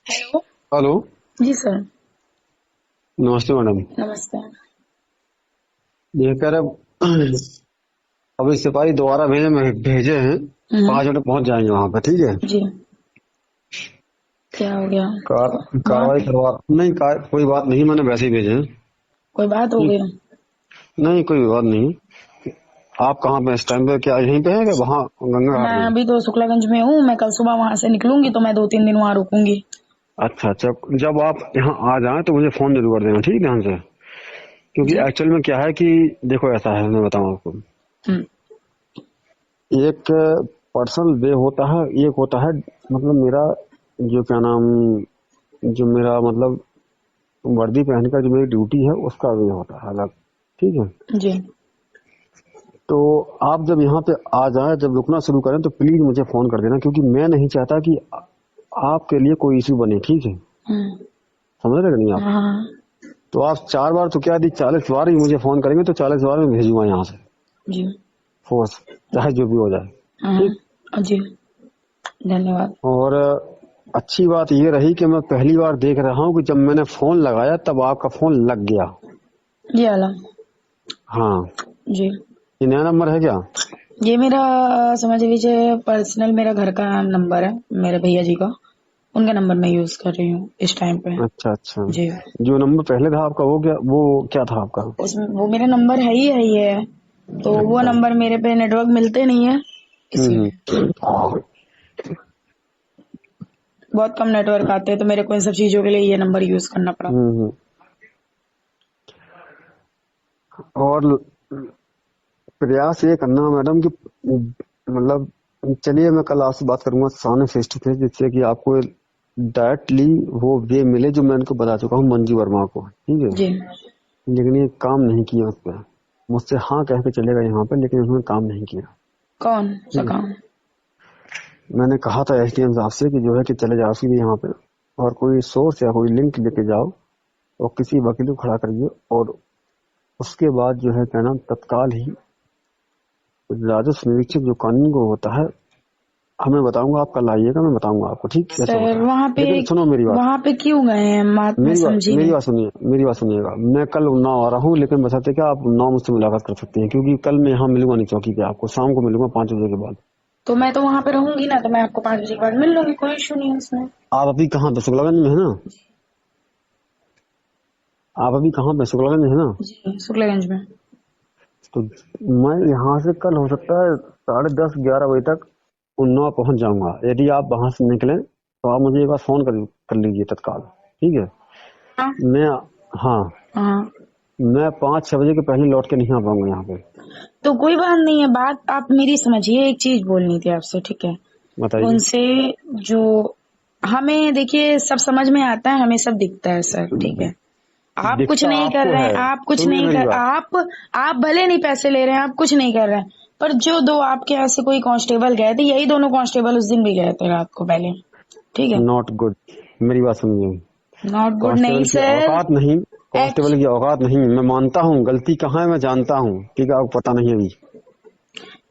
Hello. Hello. जी sir. नमस्ते madam. नमस्ते। ये कह रहे अभी सिपाही दोबारा भेजे हैं। हम्म। 5 मिनट पहुंच जाएंगे वहां पे, ठीक है। जी। क्या हो गया? कार्रवाई बात? करवा नहीं कोई बात नहीं, मैंने वैसे ही भेजे हैं। कोई बात हो ठीक। गई? नहीं कोई बात नहीं। आप कहाँ पे इस टाइम पे, क्या यहीं पे हैं क्या वहाँ गंगा मैं घाट में? अभी तो शुक्लागंज में हूँ। मैं कल सुबह वहां से निकलूंगी तो मैं 2-3 दिन वहां रुकूंगी। अच्छा अच्छा, जब आप यहाँ आ जाएं तो मुझे फोन जरूर कर देना, ठीक है, ध्यान से। क्योंकि जी। एक्चुअल में क्या है कि देखो ऐसा है, मैं बताऊँ आपको। हम्म। एक पर्सनल वे होता है, एक होता है मतलब मेरा जो क्या नाम, जो मेरा मतलब वर्दी पहन कर जो मेरी ड्यूटी है उसका वे होता है अलग, ठीक है। जी। तो आप जब यहाँ पे आ जाए, जब रुकना शुरू करें तो प्लीज मुझे फोन कर देना, क्योंकि मैं नहीं चाहता कि आपके लिए कोई इश्यू बने, ठीक है। हम्म। समझ रहे कि नहीं आप? हाँ। तो आप 4 बार तो क्या यदि 40 बार ही मुझे फोन करेंगे तो 40 बार में भेजूंगा यहाँ से जी। फोर्स, चाहे जो भी हो जाए। ठीक। हाँ जी। धन्यवाद। और अच्छी बात ये रही कि मैं पहली बार देख रहा हूँ कि जब मैंने फोन लगाया तब आपका फोन लग गया। जी आला। हाँ। जी। ये नया नंबर है क्या? ये मेरा समझ लीजिए पर्सनल मेरा घर का नंबर है, मेरे भैया जी का। उनका नंबर मैं यूज कर रही हूँ इस टाइम पे। अच्छा अच्छा। जी। जो नंबर पहले था आपका वो क्या था आपका? उसमें वो मेरा नंबर है ही है। तो वो अच्छा। नंबर मेरे पे नेटवर्क मिलते नहीं है, इसलिए हम्म। बहुत कम नेटवर्क आते हैं, तो मेरे को इन सब चीजों के लिए ये नंबर यूज करना पड़ा। हम्म। और प्रयास ये करना मैडम कि मतलब, चलिए मैं कल आपसे बात करूंगा सामने फेस टू फेस, जिससे कि आपको डायरेक्टली वो वे मिले जो मैं उनको बता चुका हूँ मंजू वर्मा को, ठीक है। जी। लेकिन ये काम नहीं किया उस पर। मुझसे हाँ कह के चलेगा यहाँ पे, लेकिन उन्होंने काम नहीं किया। कौन सा ठीक है। काम? मैंने कहा था एसडीएम साहब से कि जो है कि चले जाओ सीधे यहाँ पे और कोई सोर्स या कोई लिंक लेके जाओ और किसी वकील को खड़ा करिए, और उसके बाद जो है क्या नाम तत्काल ही राजस्व निरीक्षक जो कानून को होता है हमें बताऊंगा, आप कल आइएगा, मैं बताऊंगा आपको ठीक कैसे होता सर है। वहाँ पे लेकिन सुनो मेरी बात, वहाँ पे क्यों गए हैं? मैं समझी मेरी नहीं। बात सुनिए, मेरी बात सुनिएगा। मैं कल उन्नाव आ रहा हूँ, लेकिन बचाते क्या आप उन्नाव मुझसे मुलाकात कर सकते हैं, क्योंकि कल मैं यहाँ मिलूंगा नहीं चौकी पे, आपको शाम को मिलूंगा 5 बजे के बाद। तो मैं तो वहाँ पे रहूंगी ना, तो मैं आपको 5 बजे के बाद मिल लूंगी, कोई इशू नहीं है उसमें। आप अभी कहाँ पे, शुक्लागंज में है ना? आप अभी कहाँ पे, शुक्लागंज में है ना? जी शुक्लागंज में। तो मैं यहाँ से कल हो सकता है 10:30-11 बजे तक उन्नाव पहुंच जाऊंगा। यदि आप वहां से निकले तो आप मुझे एक बार फोन कर लीजिए तत्काल, ठीक है। हाँ। मैं, हाँ, हाँ। मैं 5-6 बजे के पहले लौट के नहीं आ पाऊंगा यहाँ पे। तो कोई बात नहीं है, बात आप मेरी समझिए। एक चीज बोलनी थी आपसे, ठीक है? बताइए। उनसे जो हमें देखिए सब समझ में आता है, हमें सब दिखता है सर, ठीक है? आप कुछ दिखता नहीं कर आपको रहे है, हैं, आप कुछ सुनिए नहीं मेरी कर बात। आप भले नहीं पैसे ले रहे हैं, आप कुछ नहीं कर रहे हैं, पर जो दो आपके यहाँ से कोई कांस्टेबल गए थे, यही दोनों कांस्टेबल उस दिन भी गए थे रात को पहले, ठीक है? Not good. मेरी बात सुनिए। नॉट गुड नहीं कांस्टेबल की सर। औकात नहीं, कांस्टेबल एक्च की औकात नहीं। मैं मानता हूँ गलती कहाँ है, मैं जानता हूँ, ठीक है, आपको पता नहीं अभी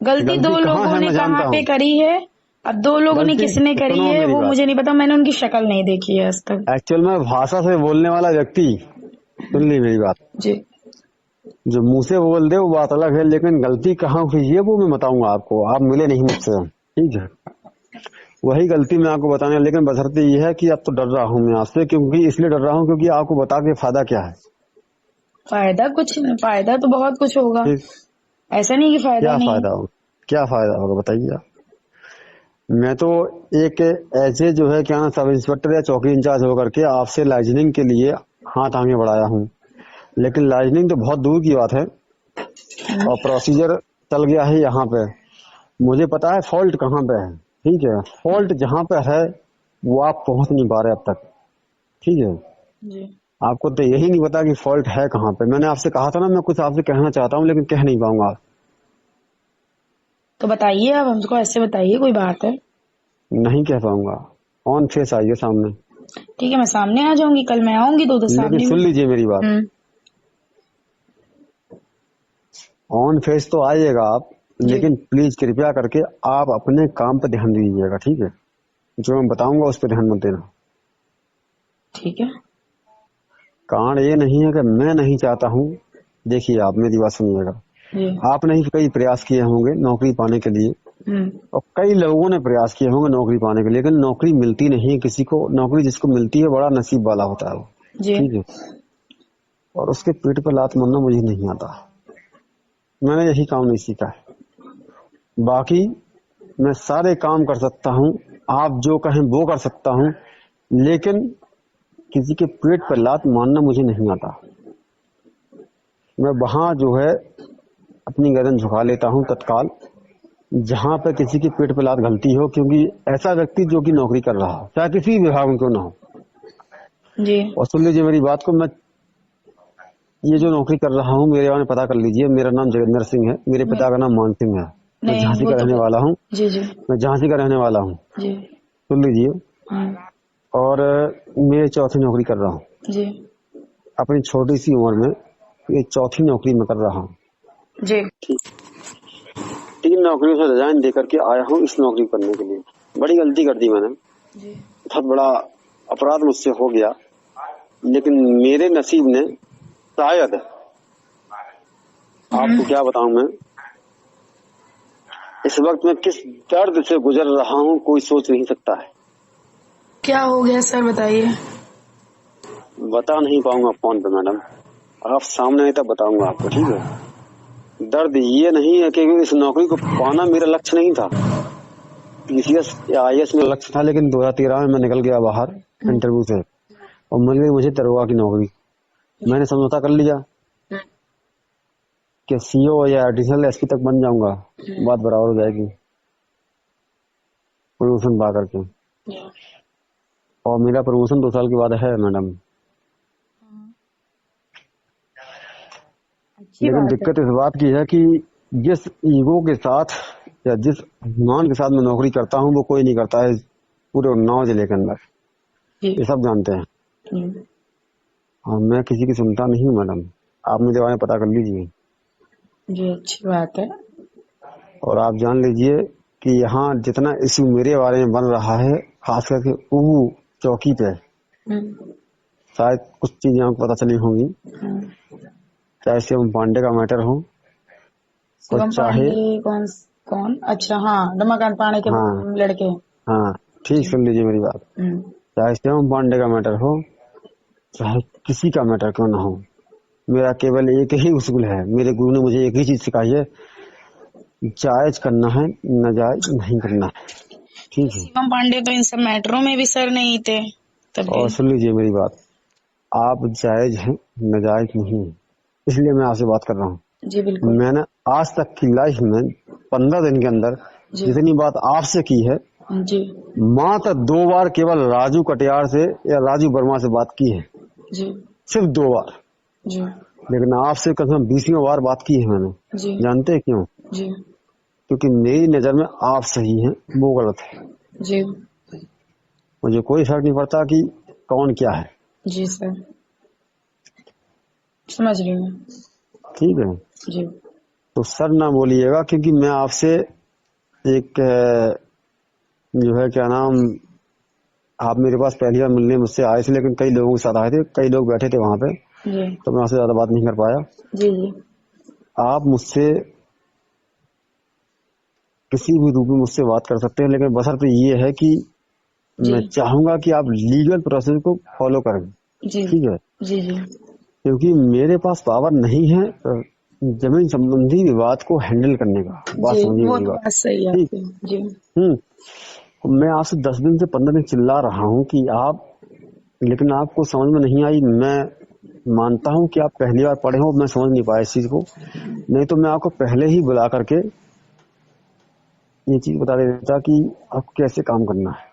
गलती गलती दो कहाँ लोगों है, ने मैं कहाँ जानता पे हूँ। करी है। अब दो लोगों ने गलती, किसने करी सुनो है मेरी वो बात। मुझे नहीं पता, मैंने उनकी शक्ल नहीं देखी है आज तक। एक्चुअल में भाषा से बोलने वाला व्यक्ति, सुन ली मेरी बात, जी। जो मुंह से बोल दे वो बात अलग है, लेकिन गलती कहाँ हुई है वो मैं बताऊंगा आपको। आप मिले नहीं मुझसे, ठीक है। वही गलती मैं आपको बताने, लेकिन बशर्ते ये है कि अब तो डर रहा हूँ मैं आपसे, क्योंकि इसलिए डर रहा हूँ क्योंकि आपको बता के फायदा क्या है। फायदा कुछ नहीं, फायदा तो बहुत कुछ होगा। ठीक। ऐसा नहीं कि फायदा क्या नहीं। फायदा होगा, क्या फायदा होगा बताइए आप। मैं तो एक ऐसे जो है क्या ना सब इंस्पेक्टर या चौकी इंचार्ज होकर के आपसे लाइजनिंग के लिए हाथ आगे बढ़ाया हूँ, लेकिन लाइजनिंग तो बहुत दूर की बात है और प्रोसीजर चल गया है यहाँ पे। मुझे पता है फॉल्ट कहाँ पे है, ठीक है। फॉल्ट जहाँ पे है वो आप पहुंच नहीं पा रहे अब तक, ठीक है। जी। आपको तो यही नहीं पता कि फॉल्ट है कहाँ पे। मैंने आपसे कहा था ना मैं कुछ आपसे कहना चाहता हूँ लेकिन कह नहीं पाऊंगा। तो बताइए, आप हमको ऐसे बताइए, कोई बात है? नहीं कह पाऊंगा। ऑन फेस आइए सामने। ठीक है, मैं सामने आ जाऊंगी, कल मैं आऊंगी तो लेकिन सामने भी। सुन लीजिए मेरी बात, हम्म। ऑन फेस तो आइएगा आप, जी। लेकिन प्लीज कृपया करके आप अपने काम पे ध्यान दीजिएगा, ठीक है। जो मैं बताऊंगा उस पर ध्यान मत देना। ठीक है। कारण ये नहीं है कि मैं नहीं चाहता हूँ। देखिए आप मेरी बात सुनिएगा। जी। आपने ही कई प्रयास किए होंगे नौकरी पाने के लिए, और कई लोगों ने प्रयास किए होंगे नौकरी पाने के लिए, लेकिन नौकरी मिलती नहीं है किसी को। नौकरी जिसको मिलती है बड़ा नसीब वाला होता है वो। जी। ठीक है। और उसके पेट पर लात मारना मुझे नहीं आता। मैंने यही काम नहीं सीखा है। बाकी मैं सारे काम कर सकता हूँ, आप जो कहें वो कर सकता हूँ, लेकिन किसी के पेट पर लात मारना मुझे नहीं आता। मैं वहां जो है अपनी गर्दन झुका लेता हूँ तत्काल, जहां पर किसी के पेट पर लात गलती हो, क्योंकि ऐसा व्यक्ति जो कि नौकरी कर रहा हो, चाहे किसी भी विभाग में क्यों ना हो। जी। और सुन लीजिए मेरी बात को, मैं ये जो नौकरी कर रहा हूँ मेरे बारे में पता कर लीजिए। मेरा नाम जगेंद्र सिंह है, मेरे पिता का नाम मान सिंह है। मैं नहीं झांसी वो का तो रहने वाला हूँ। जी जी मैं झांसी का रहने वाला हूँ, जी। सुन लीजिए। हम्म, और मैं चौथी नौकरी कर रहा हूँ जी अपनी छोटी सी उम्र में। ये चौथी नौकरी में कर रहा हूँ। जी। 3 नौकरियों से रिजाइन दे करके आया हूँ इस नौकरी करने के लिए। बड़ी गलती कर दी मैंने, जी। बहुत बड़ा अपराध मुझसे हो गया, लेकिन मेरे नसीब ने शायद, आपको क्या बताऊं मैं इस वक्त मैं किस दर्द से गुजर रहा हूँ, कोई सोच नहीं सकता है। क्या हो गया सर बताइए। बता नहीं पाऊंगा फोन पे मैडम, आप सामने आए तब बताऊंगा आपको। ठीक है। दर्द ये नहीं है कि इस नौकरी को पाना मेरा लक्ष्य नहीं था, पीसीएस या आईएएस में लक्ष्य था, लेकिन 2013 में मैं निकल गया बाहर इंटरव्यू से, और मिल गई मुझे दरोगा की नौकरी। मैंने समझौता कर लिया कि सीओ या एडिशनल एसपी तक बन जाऊंगा, बात बराबर हो जाएगी प्रमोशन पा करके। और मेरा प्रमोशन 2 साल के बाद है मैडम। अच्छी लेकिन बात है। दिक्कत इस बात की है कि जिस ईगो के साथ या जिस अभिमान के साथ मैं नौकरी करता हूँ वो कोई नहीं करता है पूरे उन्नाव जिले के अंदर। जी ये सब जानते हैं। जी और मैं किसी की सुनता नहीं हूँ मैडम, आप मेरे बारे में पता कर लीजिए। जी, अच्छी बात है। और आप जान लीजिए कि यहाँ जितना इश्यू मेरे बारे में बन रहा है, खास करके उहू चौकी पे, शायद कुछ चीजें आपको पता चली होंगी। चाहे शिवम पांडे का मैटर हो, और शिवम चाहे, पांडे कौन? कौन? अच्छा हाँ, रमाकांत पांडे के हाँ लड़के। हाँ ठीक, जी। सुन लीजिए मेरी बात। चाहे शिवम पांडे का मैटर हो, चाहे किसी का मैटर क्यों ना हो, मेरा केवल एक ही उसूल है। मेरे गुरु ने मुझे एक ही चीज सिखाई है, जायज करना है, नाजायज नहीं करना है। ठीक है। शिवम पांडे तो इन सब मैटरों में भी सर नहीं थे तभी। और सुन लीजिए मेरी बात, आप जायज हैं, नाजायज नहीं है, इसलिए मैं आपसे बात कर रहा हूँ। जी बिल्कुल। मैंने आज तक की लाइफ में 15 दिन के अंदर जी जितनी बात आपसे की है, जी मात्र 2 बार केवल राजू कटियार से या राजू वर्मा से बात की है, जी सिर्फ 2 बार। जी लेकिन आपसे कम से कम 20वीं बार बात की है मैंने। जी जानते हैं क्यों? जी क्योंकि मेरी नजर में आप सही हैं, वो गलत है। जी मुझे कोई फर्क नहीं पड़ता कि कौन क्या है। जी सर, समझ रही हूँ। ठीक है। जी तो सर ना बोलिएगा, क्योंकि मैं आपसे एक जो है क्या नाम, आप मेरे पास पहली बार मिलने मुझसे आए थे, लेकिन कई लोगों के साथ आए थे, कई लोग बैठे थे वहां पे, जी तो मैं आपसे ज्यादा बात नहीं कर पाया। जी जी आप मुझसे किसी भी रूप में मुझसे बात कर सकते हैं, लेकिन बशर्ते ये है कि जी मैं चाहूंगा कि आप लीगल प्रोसेस को फॉलो करें। जी ठीक है। जी जी क्योंकि मेरे पास पावर नहीं है जमीन संबंधी विवाद को हैंडल करने का। बात जी, समझिए वो मेरी तो बात। बात सही है ठीक। आपकी। जी मैं आपसे 10 दिन से 15 दिन चिल्ला रहा हूँ कि आप, लेकिन आपको समझ में नहीं आई। मैं मानता हूँ कि आप पहली बार पढ़े हो, मैं समझ नहीं पाया इस चीज को, नहीं तो मैं आपको पहले ही बुला करके ये चीज बता देता कि आपको कैसे काम करना है।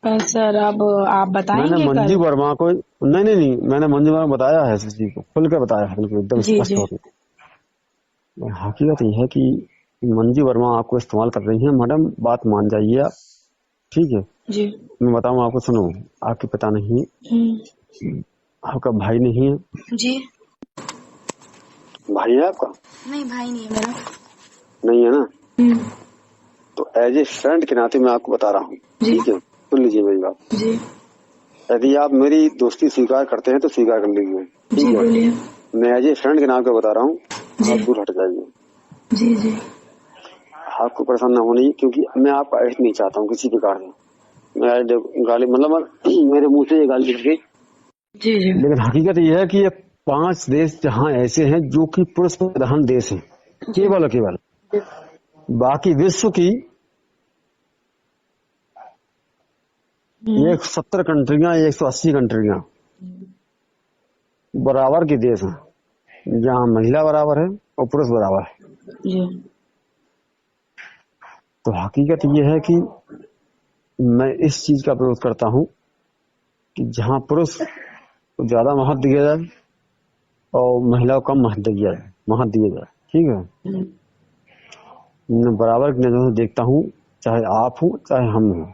पर सर अब आप मैंने बताएंगे मंजू कल? वर्मा को, नहीं, मैंने मंजू वर्मा को बताया है इस चीज को, खुल के बताया है, बिल्कुल एकदम जी स्पष्ट जी होकर। हकीकत ये है कि मंजू वर्मा आपको इस्तेमाल कर रही है मैडम, बात मान जाइए आप। ठीक है। जी मैं बताऊं आपको, सुनो, आपके पिता नहीं है, आपका भाई नहीं है। जी। भाई है आपका? नहीं भाई नहीं है मेरा। नहीं है ना? हम्म, तो एज ए फ्रेंड के नाते मैं आपको बता रहा हूँ। जी ठीक है, सुन लीजिए मेरी बात। जी यदि आप मेरी दोस्ती स्वीकार करते हैं तो स्वीकार कर लीजिए, जी ठीक है। बोलिए। मैं एज ए फ्रेंड के नाम पे बता रहा हूँ, जी आप दूर हट जाइए। जी जी आपको परेशान ना होनी, क्योंकि मैं आपका अहित नहीं चाहता हूँ किसी प्रकार से। मैं गाली मतलब मेरे मुंह से ये गाली निकल गई, जी जी लेकिन हकीकत ये है कि ये 5 देश जहाँ ऐसे हैं जो कि पुरुष प्रधान देश हैं, जी केवल और केवल। बाकी विश्व की हम्म, 170 कंट्रियां, 180 कंट्रियां बराबर के देश हैं, जहाँ महिला बराबर है और पुरुष बराबर है। जी तो हकीकत ये है कि मैं इस चीज का विरोध करता हूँ कि जहाँ पुरुष को ज्यादा महत्व दिया जाए और महिला को कम महत्व दिया जाए, ठीक है। हम्म, मैं बराबर की नजरों से देखता हूँ, चाहे आप हो चाहे हम हो,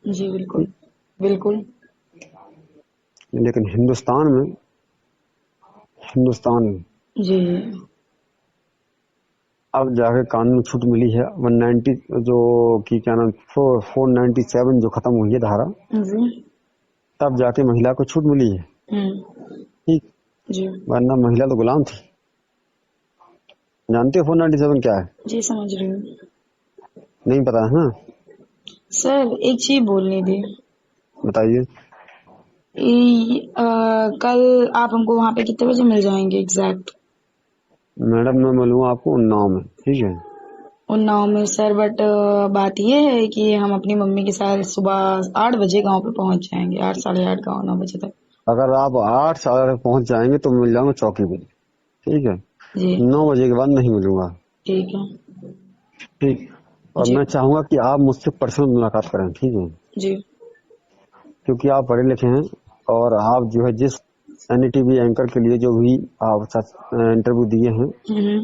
जी बिल्कुल बिल्कुल। लेकिन हिंदुस्तान में जी अब जाके कानून छूट मिली है 190 जो कि क्या नाम 497 जो खत्म हुई है धारा, जी तब जाके महिला को छूट मिली है, ठीक। जी वरना महिला तो गुलाम थी। जानते हो 497 क्या है? जी समझ रही हूँ। नहीं पता है ना? सर एक चीज बोलनी थी। बताइए। कल आप हमको वहाँ पे कितने बजे मिल जाएंगे एग्जैक्ट? मैडम मैं मिलूंगा आपको उन्नाव में, ठीक है। उन्नाव में सर, बट बात ये है कि हम अपनी मम्मी के साथ सुबह 8 बजे गांव पे पहुंच जाएंगे, 8 साढ़े 8 गाँव 9 बजे तक। अगर आप 8 साढ़े तक पहुंच जाएंगे तो मिल जाऊंगा चौकी पे, ठीक है। जी 9 बजे के बाद नहीं मिलूंगा, ठीक है। ठीक। और जी मैं चाहूंगा कि आप मुझसे पर्सनल मुलाकात करें, ठीक है, जी क्योंकि आप पढ़े लिखे हैं और आप जो है जिस एनडीटीवी एंकर के लिए जो भी आप इंटरव्यू दिए हैं, हम्म,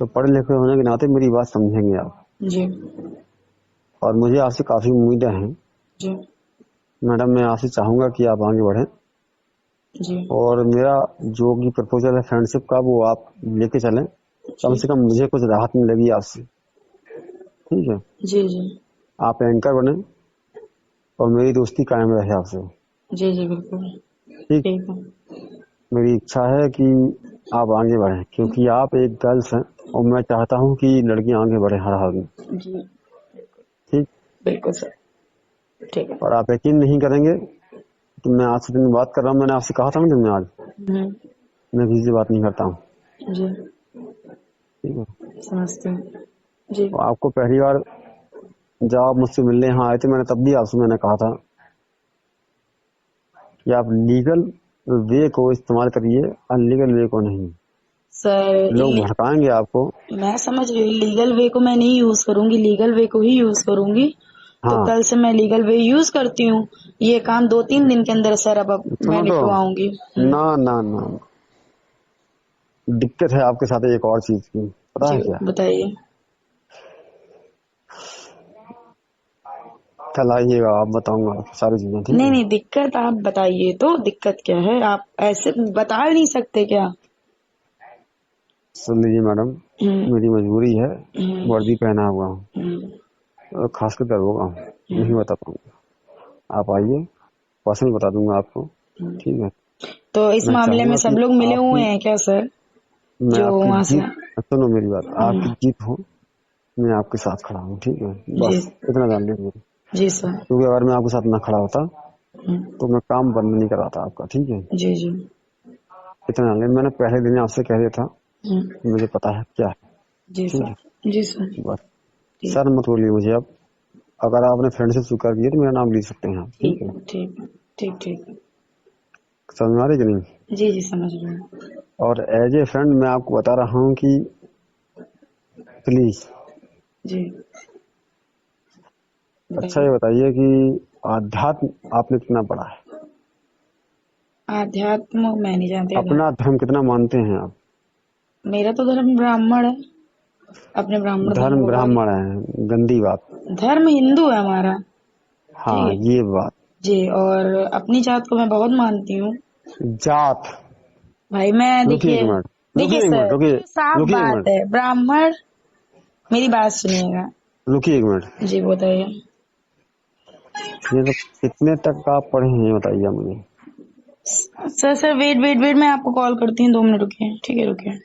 तो पढ़े लिखे होने के नाते मेरी बात समझेंगे आप। जी और मुझे आपसे काफी उम्मीदें हैं जी मैडम। मैं आपसे चाहूंगा कि आप आगे बढ़ें जी और मेरा जो भी प्रपोजल है फ्रेंडशिप का वो आप लेके चलें। कम जी से कम मुझे कुछ राहत मिलेगी आपसे, ठीक है। जी जी आप एंकर बने और मेरी दोस्ती कायम रहे आपसे, जी जी बिल्कुल ठीक। ठीक है। मेरी इच्छा है कि आप आगे बढ़ें, क्योंकि आप एक गर्ल्स हैं और मैं चाहता हूं कि लड़कियां आगे बढ़े हर हाल में, जी ठीक। बिल्कुल सर, ठीक है। और आप यकीन नहीं करेंगे कि मैं आज से दिन बात कर रहा हूँ, मैंने आपसे कहा था ना दिन में आज हम्म, मैं किसी से बात नहीं करता हूँ, जी ठीक है। समझते हैं। जी तो आपको पहली बार जब आप मुझसे मिलने यहाँ आए थे, मैंने तब भी आपसे मैंने कहा था कि आप लीगल वे को इस्तेमाल करिए, अनलीगल वे को नहीं। सर, लोग भड़काएंगे आपको। मैं समझ रही हूँ, लीगल वे को मैं नहीं यूज करूंगी, लीगल वे को ही यूज करूंगी। तो हाँ कल से मैं लीगल वे यूज करती हूँ। ये काम 2-3 दिन के अंदर सर अब मैं सुनो तो, निपटवाऊंगी। ना ना ना, दिक्कत है आपके साथ एक और चीज की, पता जी है क्या? बताइए। कल आइएगा, आप बताऊंगा आपको सारी चीजें, ठीक नहीं है। नहीं, दिक्कत आप बताइए तो, दिक्कत क्या है? आप ऐसे बता नहीं सकते क्या? सुन लीजिए मैडम, हम्म मेरी मजबूरी है, हम्म वर्दी पहना हुआ हूँ हम्म और खास कर दरोगा हूँ, नहीं हम्म, बता पाऊंगा। आप आइए, पर्सनल बता दूंगा आपको, हम्म। ठीक है। तो इस मैं मामले में चाहूंगा सब कि लोग मिले हुए आपकी, हैं क्या सर, मैं जो आपकी वहां से? जीत, सुनो मेरी बात, आपकी हम्म, जीत हो, मैं आपके साथ खड़ा हूँ, ठीक है। जी बस इतना जान लीजिए, जी सर। क्योंकि अगर मैं आपके साथ ना खड़ा होता हम्म, तो मैं काम बंद नहीं कराता आपका, ठीक है। जी जी इतना जान लीजिए, मैंने पहले दिन आपसे कह दिया था हम्म, कि मुझे पता है क्या है, जी ठीक सर। है। जी सर। बस ठीक सर मत बोलिए मुझे अब। अगर आपने फ्रेंड से स्वीकार किया तो मेरा नाम ले सकते हैं आप, ठीक ठीक है। है ठीक है ठीक ठीक। समझ में आ रही कि नहीं? जी जी समझ रही हूँ। और एज ए फ्रेंड मैं आपको बता रहा हूँ कि प्लीज, जी अच्छा बताइए। ये बताइए कि आध्यात्म आपने कितना पढ़ा है? आध्यात्म मैं नहीं जानती अपना आध्यात्म। धर्म कितना मानते हैं आप? मेरा तो धर्म ब्राह्मण है, अपने ब्राह्मण धर्म धर्म को फॉलो। ब्राह्मण है, गंदी बात। धर्म हिंदू है हमारा। ठीक हाँ है ये बात। जी, और अपनी जात को मैं बहुत मानती हूँ। जात, भाई मैं रुकिए एक देखिए, मिनट, देखिए रुकिए एक मिनट, सर, रुकिए, देखिए साफ रुकिए एक बात मिनट, है, ब्राह्मण। मेरी बात सुनिएगा। रुकिए एक मिनट। जी बताइए। ये तो कितने तक आप पढ़े हैं ये बताइए मुझे। सर वेट वेट वेट, मैं आपको कॉल करती हूँ, 2 मिनट रुकिए, ठीक है रुकिए।